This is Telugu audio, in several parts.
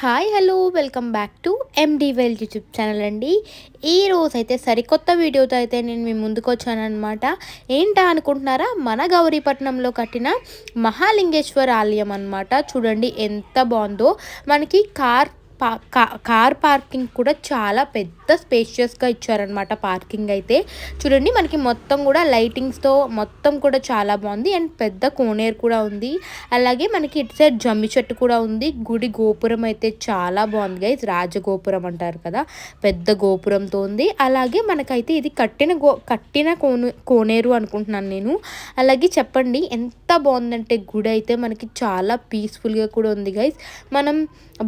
Hi hello welcome back to MD well YouTube channel అండి. ఈరోజైతే సరికొత్త వీడియోతో అయితే నేను మీ ముందుకు వచ్చానమాట. ఏంటా అనుకుంటున్నారా, మన గౌరీపట్నంలో కట్టిన మహాలింగేశ్వర ఆలయం అనమాట. చూడండి ఎంత బాగుందో. మనకి కార్ పార్కింగ్ కూడా చాలా పెద్ద స్పేషియస్గా ఇచ్చారనమాట. పార్కింగ్ అయితే చూడండి, మనకి మొత్తం కూడా లైటింగ్స్తో మొత్తం కూడా చాలా బాగుంది. అండ్ పెద్ద కోనేరు కూడా ఉంది. అలాగే మనకి ఇటు సైడ్ జమ్మి చెట్టు కూడా ఉంది. గుడి గోపురం అయితే చాలా బాగుంది గైస్. రాజగోపురం అంటారు కదా, పెద్ద గోపురంతో ఉంది. అలాగే మనకైతే ఇది కట్టిన కోనేరు అనుకుంటున్నాను నేను. అలాగే చెప్పండి ఎంత బాగుందంటే గుడి అయితే మనకి చాలా పీస్ఫుల్గా కూడా ఉంది గైస్. మనం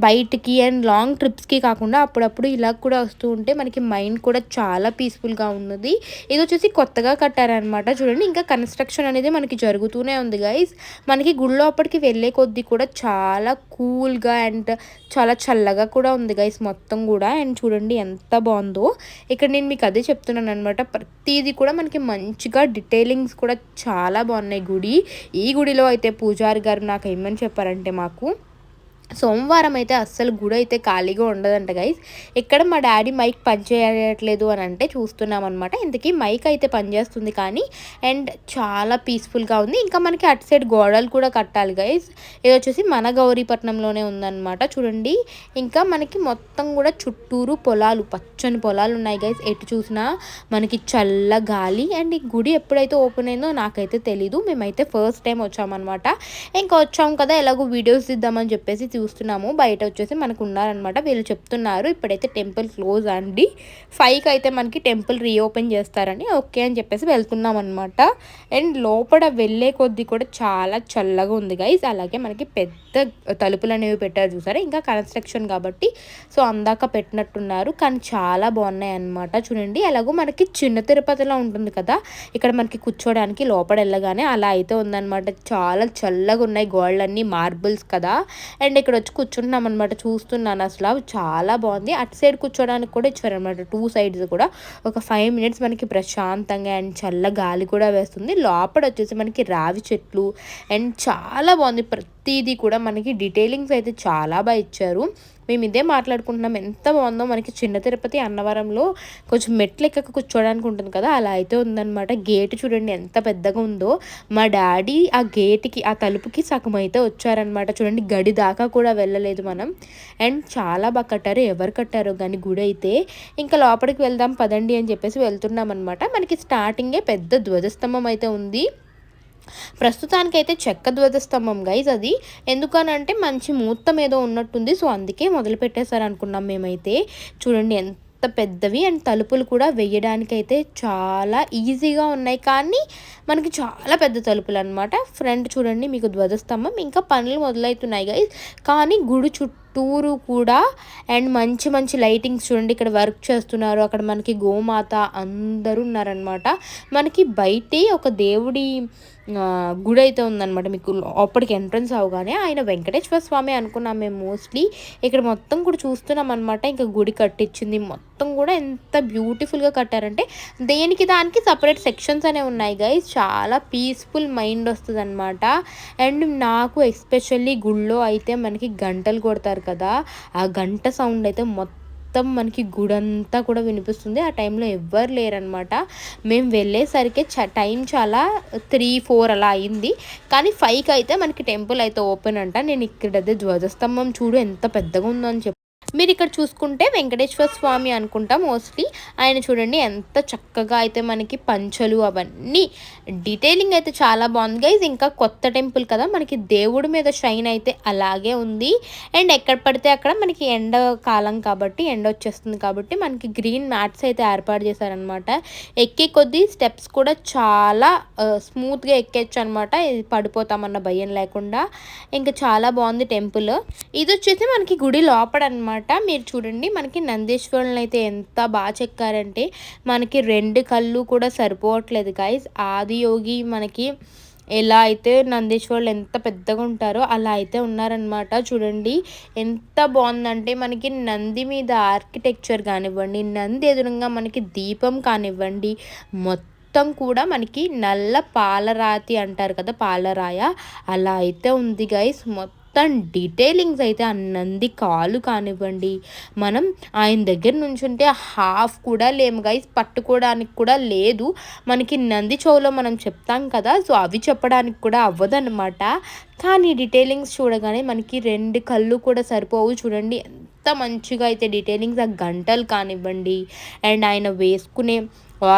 బయటికి అండ్ లాంగ్ ట్రిప్స్కి కాకుండా అప్పుడప్పుడు ఇలా కూడా వస్తూ ఉంటే మనకి మైండ్ కూడా చాలా పీస్ఫుల్గా ఉన్నది. ఇది వచ్చేసి కొత్తగా కట్టారనమాట. చూడండి, ఇంకా కన్స్ట్రక్షన్ అనేది మనకి జరుగుతూనే ఉంది గైస్. మనకి గుళ్ళో అప్పటికి వెళ్ళే కొద్దీ కూడా చాలా కూల్గా అండ్ చాలా చల్లగా కూడా ఉంది గైస్ మొత్తం కూడా. అండ్ చూడండి ఎంత బాగుందో. ఇక్కడ నేను మీకు అదే చెప్తున్నాను అనమాట. ప్రతిదీ కూడా మనకి మంచిగా డీటెయిలింగ్స్ కూడా చాలా బాగున్నాయి గుడి. ఈ గుడిలో అయితే పూజారి గారు నాకు ఏమని చెప్పారంటే, మాకు సోమవారం అయితే అస్సలు గుడి అయితే ఖాళీగా ఉండదంట గైస్. ఇక్కడ మా డాడీ మైక్ పనిచేయట్లేదు అని అంటే చూస్తున్నాం అనమాట. ఇంతకీ మైక్ అయితే పనిచేస్తుంది కానీ, అండ్ చాలా పీస్ఫుల్గా ఉంది. ఇంకా మనకి అటు సైడ్ గోడలు కూడా కట్టాలి గైస్. ఇది వచ్చేసి మన గౌరీపట్నంలోనే ఉందన్నమాట. చూడండి, ఇంకా మనకి మొత్తం కూడా చుట్టూరు పొలాలు, పచ్చని పొలాలు ఉన్నాయి గైస్. ఎటు చూసినా మనకి చల్ల గాలి. అండ్ ఈ గుడి ఎప్పుడైతే ఓపెన్ అయిందో నాకైతే తెలీదు. మేమైతే ఫస్ట్ టైం వచ్చామన్నమాట. ఇంకా వచ్చాము కదా, ఎలాగో వీడియోస్ ఇద్దామని చెప్పేసి చూస్తున్నాము. బయట వచ్చేసి మనకు ఉన్నారనమాట. వీళ్ళు చెప్తున్నారు ఇప్పుడైతే టెంపుల్ క్లోజ్ అండి, 5కి అయితే మనకి టెంపుల్ రీఓపెన్ చేస్తారని. ఓకే అని చెప్పేసి వెళ్తున్నాం అనమాట. అండ్ లోపల వెళ్ళే కొద్దీ కూడా చాలా చల్లగా ఉంది గైస్. అలాగే మనకి పెద్ద తలుపులు అనేవి పెట్టారు చూసారా, ఇంకా కన్స్ట్రక్షన్ కాబట్టి సో అందాక పెట్టినట్టున్నారు, కానీ చాలా బాగున్నాయి అనమాట. చూడండి, ఎలాగో మనకి చిన్న తిరుపతిలో ఉంటుంది కదా, ఇక్కడ మనకి కూర్చోడానికి లోపల వెళ్ళగానే అలా అయితే ఉందన్నమాట. చాలా చల్లగా ఉన్నాయి, గోడలన్నీ మార్బుల్స్ కదా. అండ్ ఇక్కడ వచ్చి కూర్చుంటున్నాం అనమాట. చూస్తున్నాను అసలు చాలా బాగుంది. అటు సైడ్ కూర్చోడానికి కూడా ఇచ్చారనమాట, 2 సైడ్స్ కూడా. ఒక 5 మినిట్స్ మనకి ప్రశాంతంగా అండ్ చల్ల గాలి కూడా వేస్తుంది. లోపల వచ్చేసి మనకి రావి చెట్లు అండ్ చాలా బాగుంది. ప్రతిదీ కూడా మనకి డీటెయిలింగ్స్ అయితే చాలా బాగా ఇచ్చారు. మేము ఇదే మాట్లాడుకుంటున్నాం, ఎంత బాగుందో. మనకి చిన్న తిరుపతి అన్నవరంలో కొంచెం మెట్లు ఎక్కక కూర్చోడానికి ఉంటుంది కదా, అలా అయితే ఉందన్నమాట. గేట్ చూడండి ఎంత పెద్దగా ఉందో. మా డాడీ ఆ గేట్కి, ఆ తలుపుకి సగం అయితే వచ్చారనమాట. చూడండి, గడి దాకా కూడా వెళ్ళలేదు మనం. అండ్ చాలా బాగా కట్టారు. ఎవరు కట్టారో కానీ గుడి అయితే. ఇంకా లోపలికి వెళ్దాం పదండి అని చెప్పేసి వెళ్తున్నాం అనమాట. మనకి స్టార్టింగే పెద్ద ధ్వజస్తంభం అయితే ఉంది. ప్రస్తుతానికైతే చెక్క ధ్వజస్తంభం గైజ్ అది. ఎందుకనంటే మంచి ముహూర్తం ఏదో ఉన్నట్టుంది, సో అందుకే మొదలు పెట్టేశారు అనుకున్నాం మేమైతే. చూడండి ఎంత పెద్దవి. అండ్ తలుపులు కూడా వేయడానికైతే చాలా ఈజీగా ఉన్నాయి, కానీ మనకి చాలా పెద్ద తలుపులు అనమాట. ఫ్రంట్ చూడండి మీకు ధ్వజస్తంభం. ఇంకా పనులు మొదలవుతున్నాయి గైజ్, కానీ గుడి చుట్టూరు కూడా అండ్ మంచి మంచి లైటింగ్స్ చూడండి. ఇక్కడ వర్క్ చేస్తున్నారు, అక్కడ మనకి గోమాత అందరూ ఉన్నారనమాట. మనకి బయటే ఒక దేవుడి గుడి అయితే ఉందన్నమాట. మీకు లోపలికి ఎంట్రన్స్ అవగానే ఆయన వెంకటేశ్వర స్వామి అనుకున్నాం మేము మోస్ట్లీ. ఇక్కడ మొత్తం కూడా చూస్తున్నాం అనమాట. ఇంకా గుడి కట్టించింది మొత్తం కూడా ఎంత బ్యూటిఫుల్గా కట్టారంటే, దేనికి దానికి సపరేట్ సెక్షన్స్ అనేవి ఉన్నాయి గైస్. చాలా పీస్ఫుల్ మైండ్ వస్తుంది అనమాట. అండ్ నాకు ఎస్పెషల్లీ గుళ్ళో అయితే మనకి గంటలు కొడతారు కదా, ఆ గంట సౌండ్ అయితే మొత్తం మనకి గుడంతా కూడా వినిపిస్తుంది. ఆ టైంలో ఎవ్వరు లేరనమాట. మేము వెళ్ళేసరికి టైం చాలా 3-4 అలా అయింది, కానీ 5కి అయితే మనకి టెంపుల్ అయితే ఓపెన్ అంట. నేను ఇక్కడ అదే ధ్వజస్తంభం చూడు ఎంత పెద్దగా ఉందో అని చెప్పి. మీరు ఇక్కడ చూసుకుంటే వెంకటేశ్వర స్వామి అనుకుంటా మోస్ట్లీ. ఆయన చూడండి ఎంత చక్కగా అయితే మనకి పంచలు అవన్నీ డీటెయిలింగ్ అయితే చాలా బాగుంది గైజ్. ఇంకా కొత్త టెంపుల్ కదా, మనకి దేవుడి మీద షైన్ అయితే అలాగే ఉంది. అండ్ ఎక్కడ పడితే అక్కడ మనకి ఎండాకాలం కాబట్టి, ఎండ వచ్చేస్తుంది కాబట్టి మనకి గ్రీన్ మ్యాట్స్ అయితే ఏర్పాటు చేశారనమాట. ఎక్కే కొద్దీ స్టెప్స్ కూడా చాలా స్మూత్గా ఎక్కేచ్చు అనమాట. పడిపోతామన్న భయం లేకుండా. ఇంకా చాలా బాగుంది టెంపుల్. ఇది వచ్చేసి మనకి గుడి లోపల అనమాట. మీరు చూడండి, మనకి నందీశ్వరులను అయితే ఎంత బాగా చెక్కారంటే మనకి 2 కళ్ళు కూడా సరిపోవట్లేదు గైస్. ఆదియోగి మనకి ఎలా అయితే నందీశ్వరులు ఎంత పెద్దగా ఉంటారో అలా అయితే ఉన్నారనమాట. చూడండి ఎంత బాగుందంటే, మనకి నంది మీద ఆర్కిటెక్చర్ కానివ్వండి, నంది ఎదురుగా మనకి దీపం కానివ్వండి, మొత్తం కూడా మనకి నల్ల పాలరాతి అంటారు కదా, పాలరాయ, అలా అయితే ఉంది గైస్. మొత్తం డీటెయిలింగ్స్ అయితే ఆ నంది కాలు కానివ్వండి, మనం ఆయన దగ్గర నుంచుంటే హాఫ్ కూడా లేము గైస్, పట్టుకోవడానికి కూడా లేదు. మనకి నంది చెవులో మనం చెప్తాం కదా, సో అవి చెప్పడానికి కూడా అవ్వదన్నమాట. కానీ డీటెయిలింగ్స్ చూడగానే మనకి 2 కళ్ళు కూడా సరిపోవు. చూడండి ఎంత మంచిగా అయితే డీటెయిలింగ్స్, ఆ గంటలు కానివ్వండి అండ్ ఆయన వేసుకునే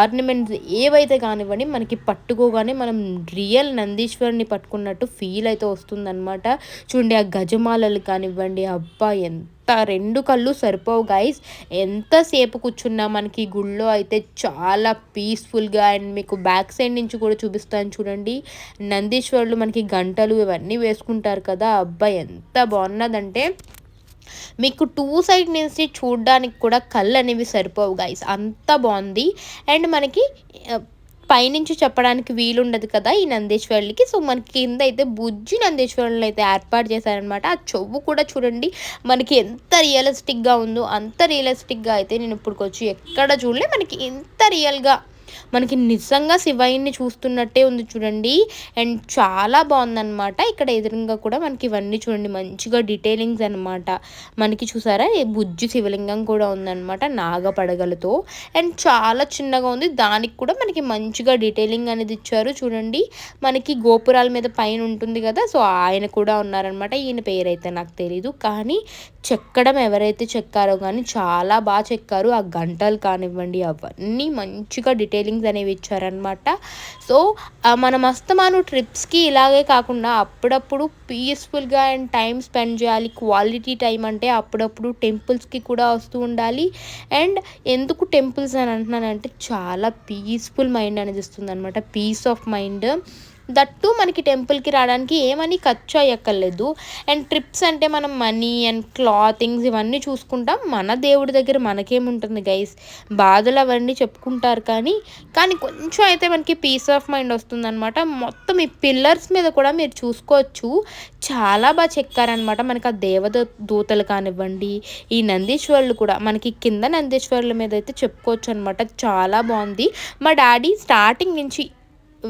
ఆర్నమెంట్స్ ఏవైతే కానివ్వండి, మనకి పట్టుకోగానే మనం రియల్ నందీశ్వరుని పట్టుకున్నట్టు ఫీల్ అయితే వస్తుందన్నమాట. చూడండి ఆ గజమాలలు కానివ్వండి, అబ్బా ఎంత 2 కళ్ళు సరిపోవు గైస్. ఎంతసేపు కూర్చున్నా మనకి గుళ్ళో అయితే చాలా పీస్ఫుల్గా, అండ్ మీకు బ్యాక్ సైడ్ నుంచి కూడా చూపిస్తాను చూడండి. నందీశ్వరులు మనకి గంటలు ఇవన్నీ వేసుకుంటారు కదా, అబ్బా ఎంత బాగున్నదంటే మీకు 2 సైడ్ నుంచి చూడడానికి కూడా కళ్ళు అనేవి సరిపోవు గైస్, అంత బాగుంది. అండ్ మనకి పైనుంచి చెప్పడానికి వీలుండదు కదా ఈ నందీశ్వరులకి, సో మనకి కింద అయితే బుజ్జి నందీశ్వరులను అయితే ఏర్పాటు చేశారనమాట. ఆ చెవు కూడా చూడండి మనకి ఎంత రియలిస్టిక్గా ఉందో, అంత రియలిస్టిక్గా అయితే నేను ఇప్పటికొచ్చి ఎక్కడ చూడలే. మనకి ఎంత రియల్గా మనకి నిజంగా శివయ్యని చూస్తున్నట్టే ఉంది చూడండి. అండ్ చాలా బాగుందన్నమాట. ఇక్కడ ఎదురుగా కూడా మనకి ఇవన్నీ చూడండి మంచిగా డీటెయిలింగ్స్ అనమాట. మనకి చూసారా బుజ్జి శివలింగం కూడా ఉందన్నమాట నాగపడగలతో, అండ్ చాలా చిన్నగా ఉంది. దానికి కూడా మనకి మంచిగా డీటెయిలింగ్ అనేది ఇచ్చారు చూడండి. మనకి గోపురాల మీద పైన ఉంటుంది కదా, సో ఆయన కూడా ఉన్నారనమాట. ఈయన పేరైతే నాకు తెలీదు, కానీ చెక్కడం ఎవరైతే చెక్కారో కానీ చాలా బాగా చెక్కారు. ఆ గంటలు కానివ్వండి అవన్నీ మంచిగా డీటెయిలింగ్స్ అనేవి ఇచ్చారనమాట. సో మనం అస్తమాను ట్రిప్స్కి ఇలాగే కాకుండా అప్పుడప్పుడు పీస్ఫుల్గా అండ్ టైం స్పెండ్ చేయాలి. క్వాలిటీ టైం అంటే అప్పుడప్పుడు టెంపుల్స్కి కూడా వస్తూ ఉండాలి. అండ్ ఎందుకు టెంపుల్స్ అని అంటున్నానంటే చాలా పీస్ఫుల్ మైండ్ అనేది ఇస్తుంది అనమాట, పీస్ ఆఫ్ మైండ్. దట్టు మనకి టెంపుల్కి రావడానికి ఏమని ఖర్చు అయ్యక్కర్లేదు. అండ్ ట్రిప్స్ అంటే మనం మనీ అండ్ క్లాతింగ్స్ ఇవన్నీ చూసుకుంటాం. మన దేవుడి దగ్గర మనకేముంటుంది గైస్, బాధలు అవన్నీ చెప్పుకుంటారు, కానీ కొంచెం అయితే మనకి పీస్ ఆఫ్ మైండ్ వస్తుందన్నమాట. మొత్తం ఈ పిల్లర్స్ మీద కూడా మీరు చూసుకోవచ్చు, చాలా బాగా చెక్కారనమాట. మనకి ఆ దూతలు కానివ్వండి, ఈ నందీశ్వరులు కూడా మనకి కింద నందీశ్వరుల మీద అయితే చెప్పుకోవచ్చు అనమాట. చాలా బాగుంది. మా డాడీ స్టార్టింగ్ నుంచి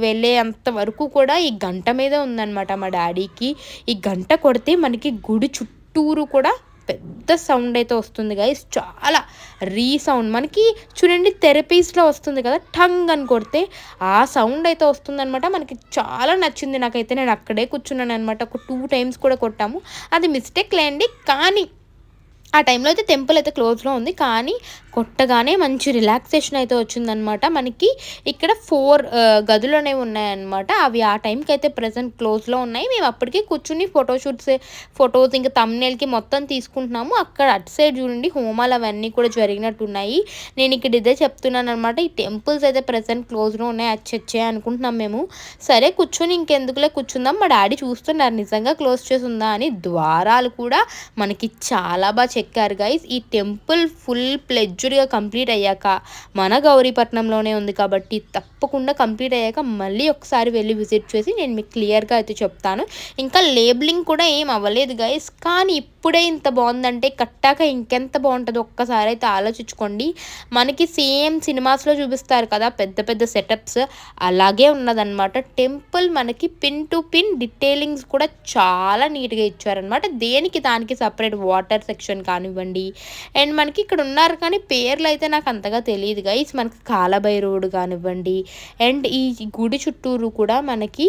వెళ్ళే అంత వరకు కూడా ఈ గంట మీదే ఉందన్నమాట మా డాడీకి. ఈ గంట కొడితే మనకి గుడి చుట్టూరు కూడా పెద్ద సౌండ్ అయితే వస్తుంది గైస్, చాలా రీసౌండ్. మనకి చూడండి థెరపీస్లో వస్తుంది కదా టంగ్ అని కొడితే, ఆ సౌండ్ అయితే వస్తుందన్నమాట. మనకి చాలా నచ్చింది నాకైతే. నేను అక్కడే కూర్చున్నాను అనమాట. ఒక 2 టైమ్స్ కూడా కొట్టాము. అది మిస్టేక్ లేండి, కానీ ఆ టైంలో అయితే టెంపుల్ అయితే క్లోజ్లో ఉంది, కానీ కొట్టగానే మంచి రిలాక్సేషన్ అయితే వచ్చిందనమాట. మనకి ఇక్కడ 4 గదులు అనేవి ఉన్నాయన్నమాట. అవి ఆ టైంకి అయితే ప్రజెంట్ క్లోజ్లో ఉన్నాయి. మేము అప్పటికే కూర్చుని ఫొటోస్ ఇంకా తమ్నేల్కి మొత్తం తీసుకుంటున్నాము. అక్కడ అటు సైడ్ చూడండి హోమాలు అవన్నీ కూడా జరిగినట్టున్నాయి. నేను ఇక్కడ ఇదే చెప్తున్నాను అనమాట. ఈ టెంపుల్స్ అయితే ప్రజెంట్ క్లోజ్లో ఉన్నాయి, అచ్చే అనుకుంటున్నాం మేము. సరే కూర్చొని ఇంకెందుకులే కూర్చుందాం, మా డాడీ చూస్తున్నారు నిజంగా క్లోజ్ చేసి ఉందా అని. ద్వారాలు కూడా మనకి చాలా బాగా చెక్కారు గైస్. ఈ టెంపుల్ ఫుల్ ప్లెడ్జ్డ్గా కంప్లీట్ అయ్యాక, మన గౌరీపట్నంలోనే ఉంది కాబట్టి తప్పకుండా కంప్లీట్ అయ్యాక మళ్ళీ ఒకసారి వెళ్ళి విజిట్ చేసి నేను మీకు క్లియర్గా అయితే చెప్తాను. ఇంకా లేబులింగ్ కూడా ఏం అవ్వలేదు గైస్, కానీ ఇప్పుడే ఇంత బాగుందంటే కట్టాక ఇంకెంత బాగుంటుందో ఒక్కసారి అయితే ఆలోచించుకోండి. మనకి సేమ్ సినిమాస్లో చూపిస్తారు కదా పెద్ద పెద్ద సెటప్స్, అలాగే ఉన్నదన్నమాట. టెంపుల్ మనకి పిన్ టు పిన్ డీటెయిలింగ్స్ కూడా చాలా నీట్గా ఇచ్చారనమాట. దేనికి దానికి సపరేట్ వాటర్ సెక్షన్ కానివ్వండి. అండ్ మనకి ఇక్కడ ఉన్నారు కానీ పేర్లు అయితే నాకు అంతగా తెలియదు గైస్. మనకి కాలభైరవుడు కానివ్వండి, అండ్ ఈ గుడి చుట్టూరు కూడా మనకి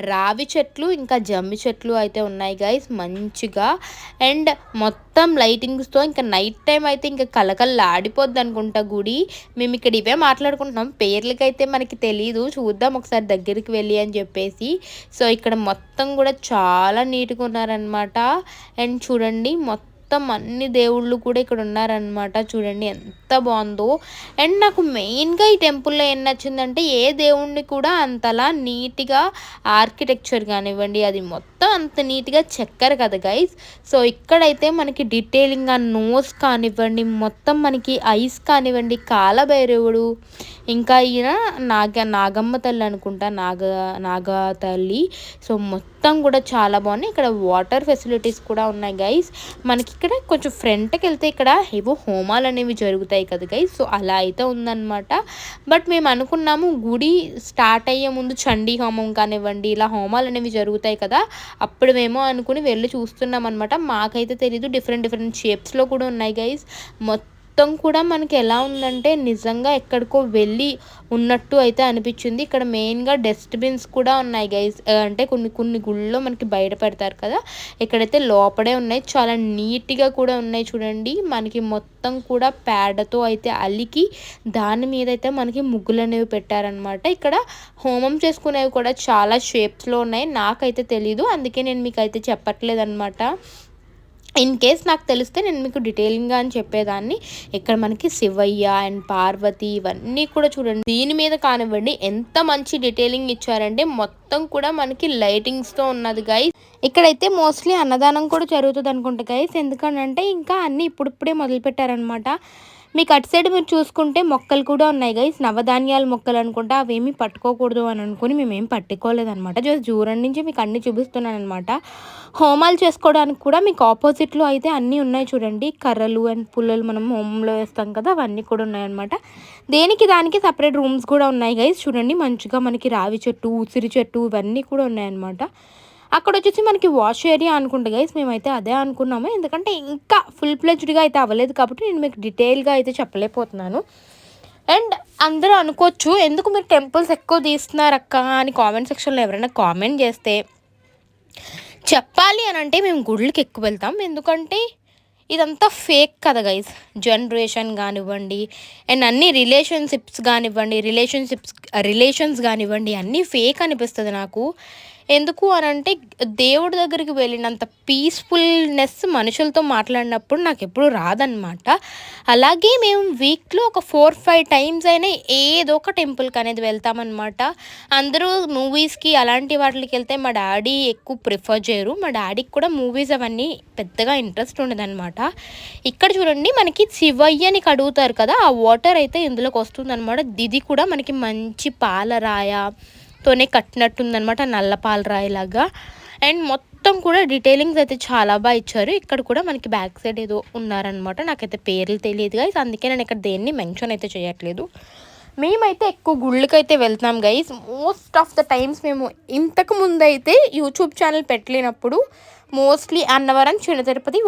రావి చెట్లు ఇంకా జమ్మి చెట్లు అయితే ఉన్నాయి గైస్ మంచిగా. అండ్ మొత్తం లైటింగ్స్తో ఇంకా నైట్ టైం అయితే ఇంకా కలకల్లాడిపోద్ది అనుకుంటా గుడి. మేము ఇక్కడ ఇవే మాట్లాడుకుంటున్నాం, పేర్లకైతే మనకి తెలీదు, చూద్దాం ఒకసారి దగ్గరికి వెళ్ళి అని చెప్పేసి. సో ఇక్కడ మొత్తం కూడా చాలా నీట్గా ఉన్నారనమాట. అండ్ చూడండి మొత్తం అన్ని దేవుళ్ళు కూడా ఇక్కడ ఉన్నారనమాట. చూడండి ఎంత బాగుందో. అండ్ నాకు మెయిన్గా ఈ టెంపుల్లో ఏం నచ్చిందంటే, ఏ దేవుణ్ణి కూడా అంతలా నీట్గా ఆర్కిటెక్చర్ కానివ్వండి అది మొత్తం అంత నీట్గా చెక్కరు కదా గైస్. సో ఇక్కడైతే మనకి డీటెయిలింగ్ ఆ నోస్ కానివ్వండి, మొత్తం మనకి ఐస్ కానివ్వండి, కాలభైరవుడు, ఇంకా ఈయన నాగమ్మ తల్లి అనుకుంటా, నాగ తల్లి. సో మొత్తం మొత్తం కూడా చాలా బాగున్నాయి. ఇక్కడ వాటర్ ఫెసిలిటీస్ కూడా ఉన్నాయి గైస్. మనకి ఇక్కడ కొంచెం ఫ్రంట్కి వెళ్తే ఇక్కడ ఏవో హోమాలు అనేవి జరుగుతాయి కదా గైస్. సో అలా అయితే ఉందన్నమాట. బట్ మేము అనుకున్నాము గుడి స్టార్ట్ అయ్యే ముందు చండీ హోమం కానివ్వండి, ఇలా హోమాలు అనేవి జరుగుతాయి కదా, అప్పుడు మేము అనుకుని వెళ్ళి చూస్తున్నాం అనమాట. మాకైతే తెలీదు డిఫరెంట్ షేప్స్లో కూడా ఉన్నాయి గైస్. మొత్తం కూడా మనకి ఎలా ఉందంటే నిజంగా ఎక్కడికో వెళ్ళి ఉన్నట్టు అయితే అనిపించింది. ఇక్కడ మెయిన్గా డస్ట్బిన్స్ కూడా ఉన్నాయి గైస్. అంటే కొన్ని గుళ్ళలో మనకి బయట పెడతారు కదా, ఇక్కడైతే లోపడే ఉన్నాయి. చాలా నీట్గా కూడా ఉన్నాయి చూడండి. మనకి మొత్తం కూడా పేడతో అయితే అలికి దాని మీద అయితే మనకి ముగ్గులు అనేవి పెట్టారనమాట. ఇక్కడ హోమం చేసుకునేవి కూడా చాలా షేప్స్లో ఉన్నాయి. నాకైతే తెలీదు, అందుకే నేను మీకు అయితే చెప్పట్లేదు అనమాట. ఇన్ కేస్ నాకు తెలిస్తే నేను మీకు డీటెయిలింగ్గా అని చెప్పేదాన్ని. ఇక్కడ మనకి శివయ్య అండ్ పార్వతి ఇవన్నీ కూడా చూడండి. దీని మీద కానివ్వండి ఎంత మంచి డీటెయిలింగ్ ఇచ్చారంటే మొత్తం కూడా మనకి లైటింగ్స్తో ఉన్నది గైస్. ఇక్కడైతే మోస్ట్లీ అన్నదానం కూడా జరుగుతుంది అనుకుంటా గైస్. ఎందుకంటే ఇంకా అన్నీ ఇప్పుడిప్పుడే మొదలు పెట్టారనమాట. మీకు అటు సైడ్ మీరు చూసుకుంటే మొక్కలు కూడా ఉన్నాయి గైస్. నవధాన్యాల మొక్కలు అనుకుంటా, అవేమీ పట్టుకోకూడదు అని అనుకుని మేమేం పట్టుకోలేదనమాట. జస్ట్ దూరం నుంచి మీకు అన్నీ చూపిస్తున్నాను అనమాట. హోమాలు చేసుకోవడానికి కూడా మీకు ఆపోజిట్లో అయితే అన్నీ ఉన్నాయి చూడండి. కర్రలు అండ్ పుల్లలు మనం హోమంలో వేస్తాం కదా, అవన్నీ కూడా ఉన్నాయన్నమాట. దేనికి దానికి సపరేట్ రూమ్స్ కూడా ఉన్నాయి గైస్. చూడండి మంచిగా మనకి రావి చెట్టు, ఉసిరి చెట్టు ఇవన్నీ కూడా ఉన్నాయన్నమాట. అక్కడ వచ్చేసి మనకి వాష్ ఏరియా అనుకుంటా గైస్. మేమైతే అదే అనుకున్నాము, ఎందుకంటే ఇంకా ఫుల్ ప్లెజ్డ్గా అయితే అవ్వలేదు కాబట్టి నేను మీకు డీటెయిల్గా అయితే చెప్పలేకపోతున్నాను. అండ్ అందరూ అనుకోవచ్చు ఎందుకు మీరు టెంపుల్స్ ఎక్కువ తీస్తున్నారు అక్క అని కామెంట్ సెక్షన్లో ఎవరైనా కామెంట్ చేస్తే, చెప్పాలి అని అంటే మేము గుళ్ళకి ఎక్కువ వెళ్తాం. ఎందుకంటే ఇదంతా ఫేక్ కదా గైస్. జనరేషన్ కానివ్వండి అండ్ అన్ని రిలేషన్స్ కానివ్వండి అన్నీ ఫేక్ అనిపిస్తుంది నాకు. ఎందుకు అని అంటే దేవుడి దగ్గరికి వెళ్ళినంత పీస్ఫుల్నెస్ మనుషులతో మాట్లాడినప్పుడు నాకు ఎప్పుడు రాదనమాట. అలాగే మేము వీక్లో ఒక 4-5 టైమ్స్ అయినా ఏదో ఒక టెంపుల్కి అనేది వెళ్తామన్నమాట. అందరూ మూవీస్కి అలాంటి వాటికి వెళ్తే మా డాడీ ఎక్కువ ప్రిఫర్ చేయరు. మా డాడీకి కూడా మూవీస్ అవన్నీ పెద్దగా ఇంట్రెస్ట్ ఉండదన్నమాట. ఇక్కడ చూడండి మనకి శివయ్యని కడుగుతారు కదా, ఆ వాటర్ అయితే ఇందులోకి వస్తుందన్నమాట. ఇది కూడా మనకి మంచి పాలరాయతోనే కట్టినట్టుందనమాట, నల్ల పాలరాయిలాగా. అండ్ మొత్తం కూడా డీటెయిలింగ్స్ అయితే చాలా బాగా ఇచ్చారు. ఇక్కడ కూడా మనకి బ్యాక్ సైడ్ ఏదో ఉన్నారనమాట, నాకైతే పేర్లు తెలియదు గైస్, అందుకే నేను ఇక్కడ దేన్ని మెన్షన్ అయితే చేయట్లేదు. మేమైతే ఎక్కువ గుళ్ళకైతే వెళ్తాం guys. Most of the times మేము ఇంతకు ముందు అయితే యూట్యూబ్ ఛానల్ పెట్టలేనప్పుడు మోస్ట్లీ అన్నవరం, చిన్న తిరుపతి,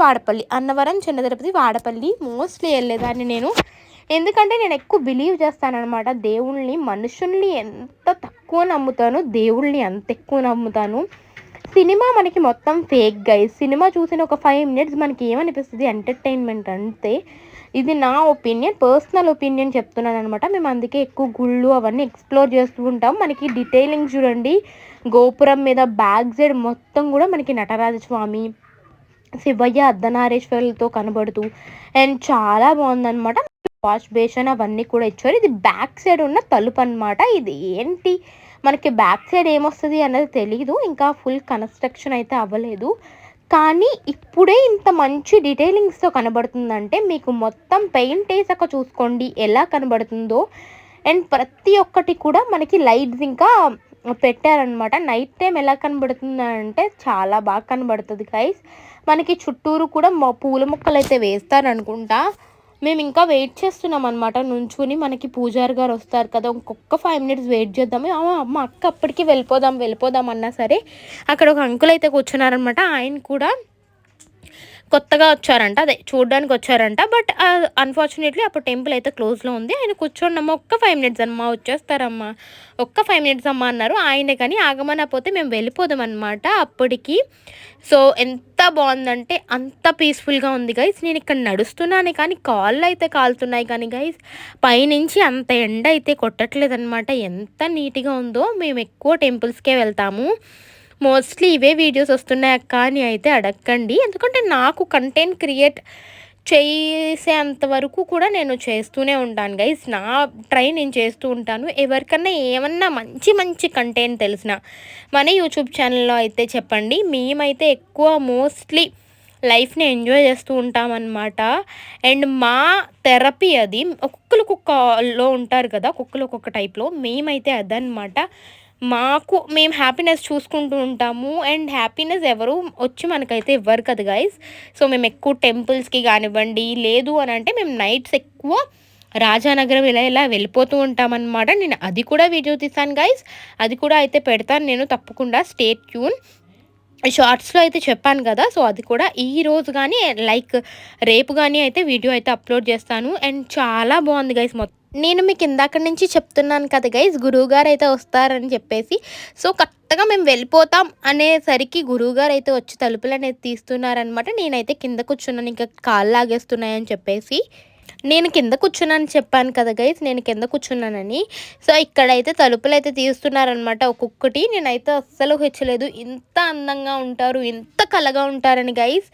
వాడపల్లి మోస్ట్లీ వెళ్ళేదాన్ని నేను. ఎందుకంటే నేను ఎక్కువ బిలీవ్ చేస్తానన్నమాట దేవుళ్ళని. మనుషుల్ని ఎంత తక్కువ నమ్ముతాను, దేవుళ్ళని అంత ఎక్కువ నమ్ముతాను. సినిమా మనకి మొత్తం ఫేక్ గైస్. సినిమా చూసిన ఒక 5 minutes మనకి ఏమనిపిస్తుంది, ఎంటర్టైన్మెంట్ అంతే. ఇది నా ఒపీనియన్, పర్సనల్ ఒపీనియన్ చెప్తున్నాను అనమాట. మేము అందుకే ఎక్కువ గుళ్ళు అవన్నీ ఎక్స్ప్లోర్ చేస్తూ ఉంటాం. మనకి డీటెయిలింగ్ చూడండి, గోపురం మీద బ్యాక్ సైడ్ మొత్తం కూడా మనకి నటరాజస్వామి, శివయ్య, అర్ధనారీశ్వరులతో కనబడుతూ అండ్ చాలా బాగుందన్నమాట. వాష్ బేషన్ అవన్నీ కూడా ఇచ్చారు. ఇది బ్యాక్ సైడ్ ఉన్న తలుపు అనమాట. ఇది ఏంటి మనకి బ్యాక్ సైడ్ ఏమొస్తుంది అన్నది తెలీదు, ఇంకా ఫుల్ కన్స్ట్రక్షన్ అయితే అవ్వలేదు. కానీ ఇప్పుడే ఇంత మంచి డీటెయిలింగ్స్తో కనబడుతుందంటే మీకు మొత్తం పెయింట్ వేసాక చూసుకోండి ఎలా కనబడుతుందో. అండ్ ప్రతి ఒక్కటి కూడా మనకి లైట్స్ ఇంకా పెట్టారనమాట. నైట్ టైం ఎలా కనబడుతుంది అంటే చాలా బాగా కనబడుతుంది గైస్. మనకి చుట్టూరు కూడా పూల మొక్కలు అయితే వేస్తారనుకుంటా. మేము ఇంకా వెయిట్ చేస్తున్నాం అనమాట నుంచుని. మనకి పూజారి గారు వస్తారు కదా, ఇంకొక 5 minutes వెయిట్ చేద్దాము. మా అక్క అప్పటికి వెళ్ళిపోదాం అన్నా సరే అక్కడ ఒక అంకుల్ అయితే కూర్చున్నారనమాట. ఆయన కూడా కొత్తగా వచ్చారంట, అదే చూడడానికి వచ్చారంట. బట్ అన్ఫార్చునేట్లీ అప్పుడు టెంపుల్ అయితే క్లోజ్లో ఉంది. ఆయన కూర్చోండమ్మా, ఒక్క 5 minutes అమ్మా, వచ్చేస్తారమ్మా, ఒక్క 5 minutes అమ్మా అన్నారు. ఆయనే కానీ ఆగమనపోతే మేము వెళ్ళిపోదాం అనమాట అప్పటికి. సో ఎంత బాగుందంటే అంత పీస్ఫుల్గా ఉంది గైస్. నేను ఇక్కడ నడుస్తున్నాను కానీ కాళ్ళు అయితే కాలుతున్నాయి కానీ గైస్, పైనుంచి అంత ఎండ అయితే కొట్టట్లేదు అనమాట. ఎంత నీట్గా ఉందో. మేము ఎక్కువ టెంపుల్స్కే వెళ్తాము. మోస్ట్లీ ఇవే వీడియోస్ వస్తున్నాయి అక్క అని అయితే అడగండి, ఎందుకంటే నాకు కంటెంట్ క్రియేట్ చేసేంత వరకు కూడా నేను చేస్తూనే ఉంటాను గైస్. నా ట్రై నేను చేస్తూ ఉంటాను. ఎవరికన్నా ఏమన్నా మంచి కంటెంట్ తెలిసిన మన యూట్యూబ్ ఛానల్లో అయితే చెప్పండి. మేమైతే ఎక్కువ మోస్ట్లీ లైఫ్ని ఎంజాయ్ చేస్తూ ఉంటామన్నమాట. అండ్ మా థెరపీ అది. ఒక్కొక్కరు ఒక్కొక్కలో ఉంటారు కదా, ఒక్కొక్కరు ఒక్కొక్క టైప్లో. మేమైతే అదనమాట. మేము హ్యాపీనెస్ చూసుకుంటూ ఉంటాము. అండ్ హ్యాపీనెస్ ఎవరు వచ్చి మనకైతే ఇవ్వరు కదా గైస్. సో మేము ఎక్కువ టెంపుల్స్కి కానివ్వండి, లేదు అని అంటే మేము నైట్స్ ఎక్కువ రాజానగరం ఇలా వెళ్ళిపోతూ ఉంటామన్నమాట. నేను అది కూడా వీడియో తీసాను గైస్, అది కూడా అయితే పెడతాను నేను తప్పకుండా. Stay tune. షార్ట్స్లో అయితే చెప్పాను కదా, సో అది కూడా ఈరోజు కానీ లైక్ రేపు కానీ అయితే వీడియో అయితే అప్లోడ్ చేస్తాను. అండ్ చాలా బాగుంది గైస్. నేను మీకు ఇందాక నుంచి చెప్తున్నాను కదా గైస్, గురువుగారు అయితే వస్తారని చెప్పేసి. సో కరెక్ట్గా మేము వెళ్ళిపోతాం అనేసరికి గురువుగారు అయితే వచ్చి తలుపులు అనేది తీస్తున్నారనమాట. నేనైతే కింద కూర్చున్నాను, ఇంకా కాళ్ళు లాగేస్తున్నాయని చెప్పేసి. నేను కింద కూర్చున్నాను చెప్పాను కదా గైస్, నేను కింద కూర్చున్నానని. సో ఇక్కడైతే తలుపులు అయితే తీస్తున్నారనమాట ఒక్కొక్కటి. నేనైతే అస్సలు హెచ్చలేదు, ఇంత అందంగా ఉంటారు, ఇంత కళగా ఉంటారని గైస్.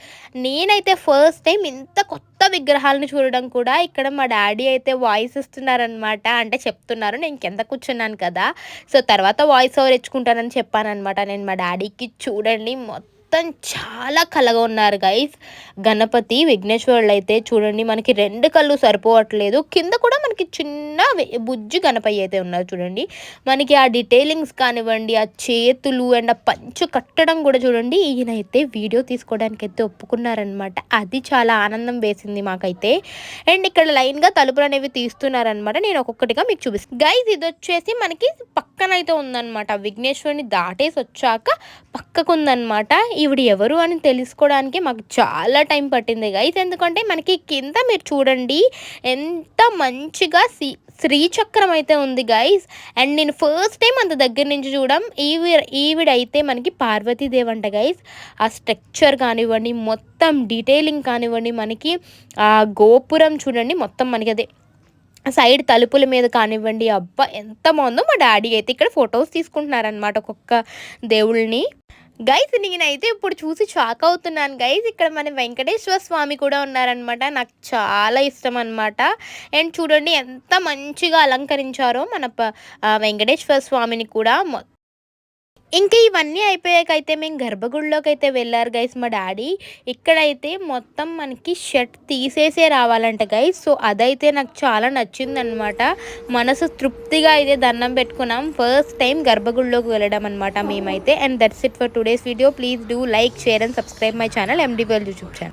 నేనైతే ఫస్ట్ టైం ఇంత కొత్త విగ్రహాలను చూడడం కూడా. ఇక్కడ మా డాడీ అయితే వాయిస్ ఇస్తున్నారనమాట, అంటే చెప్తున్నారు. నేను కింద కూర్చున్నాను కదా, సో తర్వాత వాయిస్ ఓవర్ ఇచ్చుకుంటానని చెప్పానమాట నేను మా డాడీకి. చూడండి మొత్తం చాలా కళగా ఉన్నారు గైస్. గణపతి విఘ్నేశ్వరులు అయితే చూడండి, మనకి 2 కళ్ళు సరిపోవట్లేదు. కింద కూడా మనకి చిన్న బుజ్జి గణపయ్య అయితే ఉన్నారు చూడండి. మనకి ఆ డీటెయిలింగ్స్ కానివ్వండి, ఆ చేతులు అండ్ ఆ పంచు కట్టడం కూడా చూడండి. ఈయనైతే వీడియో తీసుకోవడానికి అయితే ఒప్పుకున్నారనమాట. అది చాలా ఆనందం వేసింది మాకైతే. అండ్ ఇక్కడ లైన్గా తలుపులు అనేవి తీస్తున్నారనమాట. నేను ఒక్కొక్కటిగా మీకు చూపిస్తాను గైస్. ఇది వచ్చేసి మనకి పక్కనైతే ఉందన్నమాట, విఘ్నేశ్వరుని దాటేసి వచ్చాక పక్కకు ఉందన్నమాట. ఈవిడ ఎవరు అని తెలుసుకోవడానికి మాకు చాలా టైం పట్టింది గైస్. ఎందుకంటే మనకి కింద మీరు చూడండి ఎంత మంచిగా శ్రీచక్రం అయితే ఉంది గైస్. అండ్ నేను ఫస్ట్ టైం అంత దగ్గర నుంచి చూడడం. ఈవిడైతే మనకి పార్వతీదేవి అంట గైస్. ఆ స్ట్రక్చర్ కానివ్వండి, మొత్తం డీటెయిలింగ్ కానివ్వండి, మనకి ఆ గోపురం చూడండి మొత్తం మనకి అదే సైడ్ తలుపుల మీద కానివ్వండి. అబ్బా ఎంత బాగుందో. మా డాడీ అయితే ఇక్కడ ఫొటోస్ తీసుకుంటున్నారనమాట ఒక్కొక్క దేవుళ్ళని. గైస్ నేనైతే ఇప్పుడు చూసి షాక్ అవుతున్నాను గైస్. ఇక్కడ మన వెంకటేశ్వర స్వామి కూడా ఉన్నారనమాట. నాకు చాలా ఇష్టం అనమాట. అండ్ చూడండి ఎంత మంచిగా అలంకరించారో మన వెంకటేశ్వర స్వామిని కూడా. ఇంకా ఇవన్నీ అయిపోయాకైతే మేము గర్భగుడిలోకి అయితే వెళ్ళారు గైస్ మా డాడీ. ఇక్కడైతే మొత్తం మనకి షర్ట్ తీసేసే రావాలంట గైస్. సో అదైతే నాకు చాలా నచ్చిందనమాట. మనసు తృప్తిగా అయితే దండం పెట్టుకున్నాం. ఫస్ట్ టైం గర్భగుడిలోకి వెళ్ళడం అనమాట మేమైతే. And that's it for today's video. Please do like, share and subscribe my channel MD World YouTube channel.